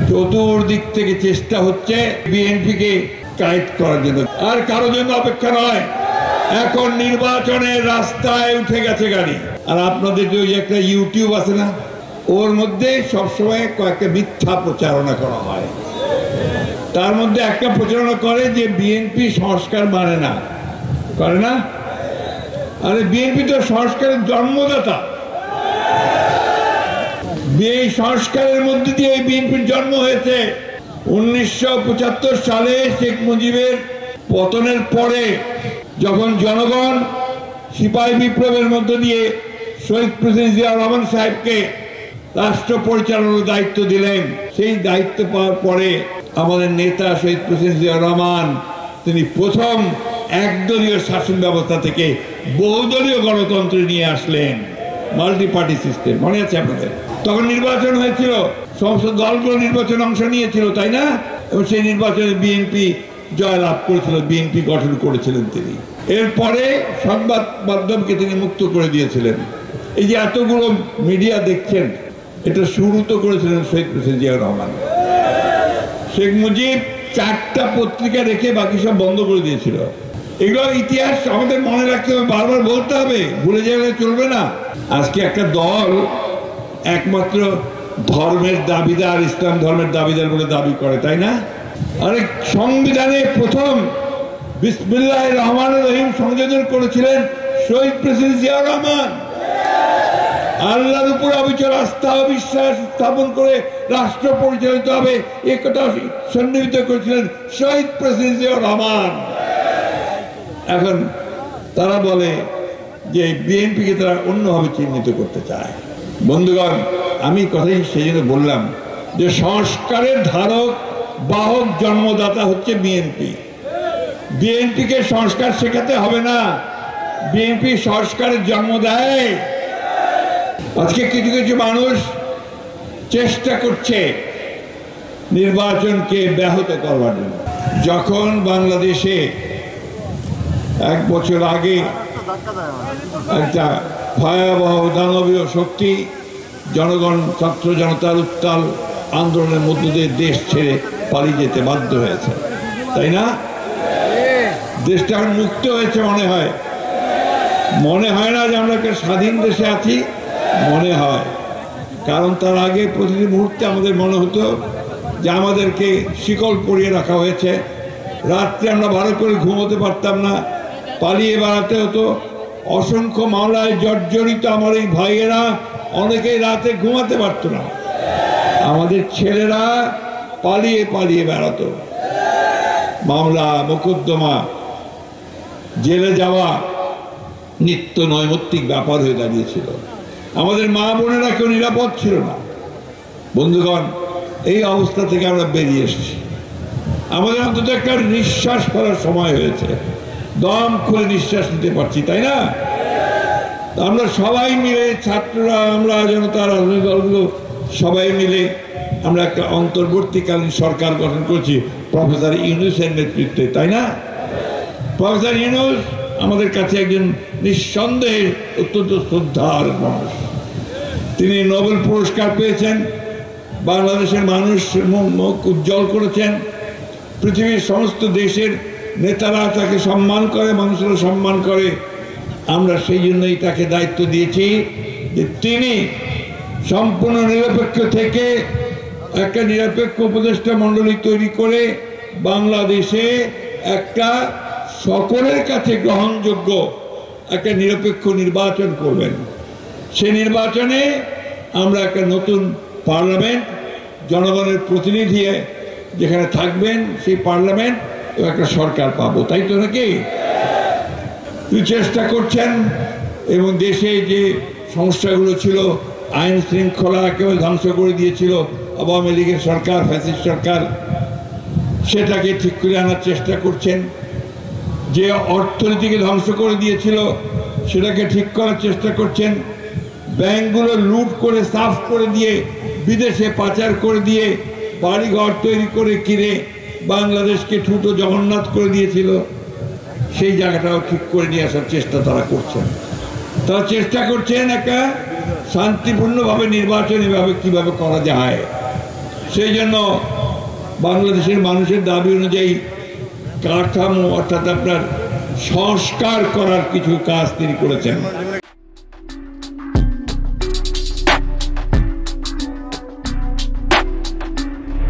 চতুর্দিক থেকে চেষ্টা হচ্ছে বিএনপিকে কায়েদ করার জন্য, আর কারো জন্য অপেক্ষা নয়। এখন নির্বাচনের রাস্তায় উঠে গেছে গাড়ি। আর আপনাদের যে একটা ইউটিউব আছে না, ওর মধ্যে সবসময় কয়েকটা মিথ্যা প্রচারণা করা হয়। তার মধ্যে একটা প্রচারণা করে যে বিএনপি সংস্কার মানে না, করে না? আরে বিএনপি তো সংস্কারের জন্মদাতা। এই সংস্কারের মধ্যে দিয়ে এই বিএনপির জন্ম হয়েছে। 1975 সালে শেখ মুজিবের পতনের পরে যখন জনগণ সিপাহী বিপ্লবের মধ্য দিয়ে শহীদ প্রেসিডেন্ট জিয়া রহমান সাহেবকে রাষ্ট্র পরিচালনার দায়িত্ব দিলেন, সেই দায়িত্ব পাওয়ার পরে আমাদের নেতা শহীদ প্রেসিডেন্ট জিয়া রহমান তিনি প্রথম একদলীয় শাসন ব্যবস্থা থেকে বহুদলীয় গণতন্ত্রে নিয়ে আসলেন, মাল্টি পার্টি সিস্টেম। মনে আছে আপনাদের? তখন নির্বাচন হয়েছিল, সমস্ত দলগুলো নির্বাচনে অংশ নিয়েছিল, তাই না? এবং সেই নির্বাচনে বিএনপি জয়লাভ করেছিল, বিএনপি গঠন করেছিলেন তিনি। এরপরে সংবাদ মাধ্যমকে তিনি মুক্ত করে দিয়েছিলেন। এই যে এতগুলো মিডিয়া দেখছেন, এটা শুরু তো করেছিলেন শহীদ প্রেসিডেন্ট জিয়া রহমান। শেখ মুজিব 4টা পত্রিকা রেখে বাকি সব বন্ধ করে দিয়েছিল। এগুলো ইতিহাস আমাদের মনে রাখতে হবে, বারবার বলতে হবে, ভুলে গেলে চলবে না। আজকে একটা দল একমাত্র ধর্মের দাবিদার, ইসলাম ধর্মের দাবিদার বলে দাবি করে, তাই না? আরে সংবিধানে প্রথম বিসমিল্লাহির রহমানির রহিম সংযোজন করেছিলেন শহীদ প্রেসিডেন্ট জিয়া রহমান। আল্লাহর উপর অবিচল আস্থা ও বিশ্বাস স্থাপন করে রাষ্ট্র পরিচালিত হবে, এ কথা সন্নিহিত করেছিলেন শহীদ প্রেসিডেন্ট জিয়া রহমান। এখন তারা বলে যে বিএনপিকে তারা অন্যভাবে চিহ্নিত করতে চায়। বন্ধুগণ, আমি কথাই সেই জন্য বললাম যে সংস্কারের ধারক বাহক জন্মদাতা হচ্ছে বিএনপি। বিএনপিকে সংস্কার শেখাতে হবে না, বিএনপি সংস্কারের জন্ম দেয়। আজকে কিছু কিছু মানুষ চেষ্টা করছে নির্বাচনকে ব্যাহত করবার জন্য। যখন বাংলাদেশে 1 বছর আগে একটা ভয়াবহ দানবীয় শক্তি জনগণ ছাত্র জনতার উত্তাল আন্দোলনের মধ্য দিয়ে দেশ ছেড়ে পালিয়ে যেতে বাধ্য হয়েছে, তাই না? দেশটা মুক্ত হয়েছে মনে হয় না যে আমরা একটা স্বাধীন দেশে আছি, মনে হয়। কারণ তার আগে প্রতিটি মুহূর্তে আমাদের মনে হতো যে আমাদেরকে শিকল পরিয়ে রাখা হয়েছে, রাত্রে আমরা ভালো করে ঘুমোতে পারতাম না, পালিয়ে বেড়াতে হতো। অসংখ্য মামলায় জর্জরিত আমার এই ভাইয়েরা অনেকেই রাতে ঘুমাতে পারতো না, আমাদের ছেলেরা পালিয়ে পালিয়ে বেড়াতো। মামলা মোকদ্দমা, জেলে যাওয়া নিত্য নৈমিত্তিক ব্যাপার হয়ে দাঁড়িয়েছিল। আমাদের মা বোনেরা কেউ নিরাপদ ছিল না। বন্ধুগণ, এই অবস্থা থেকে আমরা বেরিয়ে এসেছি। আমাদের অন্তত একটা নিঃশ্বাস ফেলার সময় হয়েছে, দম খুলে নিঃশ্বাস নিতে পারছি, তাই না? আমরা সবাই মিলে, ছাত্ররা, আমরা জনতার রাজনৈতিক দলগুলো সবাই মিলে আমরা একটা অন্তর্বর্তীকালীন সরকার গঠন করছি প্রফেসর ইউনূসের নেতৃত্বে, তাই না? প্রফেসর ইউনূস আমাদের কাছে একজন নিঃসন্দেহে অত্যন্ত শ্রদ্ধার মানুষ। তিনি নোবেল পুরস্কার পেয়েছেন, বাংলাদেশের মানুষ মুখ উজ্জ্বল করেছেন। পৃথিবীর সমস্ত দেশের নেতারা তাকে সম্মান করে, মানুষেরা সম্মান করে। আমরা সেই জন্যই তাকে দায়িত্ব দিয়েছি যে তিনি সম্পূর্ণ নিরপেক্ষ থেকে একটা নিরপেক্ষ উপদেষ্টা মণ্ডলী তৈরি করে বাংলাদেশে একটা সকলের কাছে গ্রহণযোগ্য একটা নিরপেক্ষ নির্বাচন করবেন। সেই নির্বাচনে আমরা একটা নতুন পার্লামেন্ট, জনগণের প্রতিনিধি যেখানে থাকবেন সেই পার্লামেন্ট ও একটা সরকার পাবো, তাই তো নাকি? চেষ্টা করছেন এবং দেশে যে সমস্যাগুলো ছিল, আইন শৃঙ্খলা একেবারে ধ্বংস করে দিয়েছিল আওয়ামী লীগের সরকার, ফ্যাসিস্ট সরকার, সেটাকে ঠিক করে আনার চেষ্টা করছেন। যে অর্থনীতিকে ধ্বংস করে দিয়েছিল সেটাকে ঠিক করার চেষ্টা করছেন। ব্যাংকগুলো লুট করে সাফ করে দিয়ে বিদেশে পাচার করে দিয়ে বাড়িঘর তৈরি করে কিনে বাংলাদেশকে ঠুটো জগন্নাথ করে দিয়েছিল, সেই জায়গাটাও ঠিক করে নিয়ে আসার চেষ্টা তারা করছেন। তারা চেষ্টা করছেন একটা শান্তিপূর্ণভাবে নির্বাচন এভাবে কিভাবে করা যায় সেই জন্য বাংলাদেশের মানুষের দাবি অনুযায়ী কাঠামো অর্থাৎ আপনার সংস্কার করার কিছু কাজ তিনি করেছেন।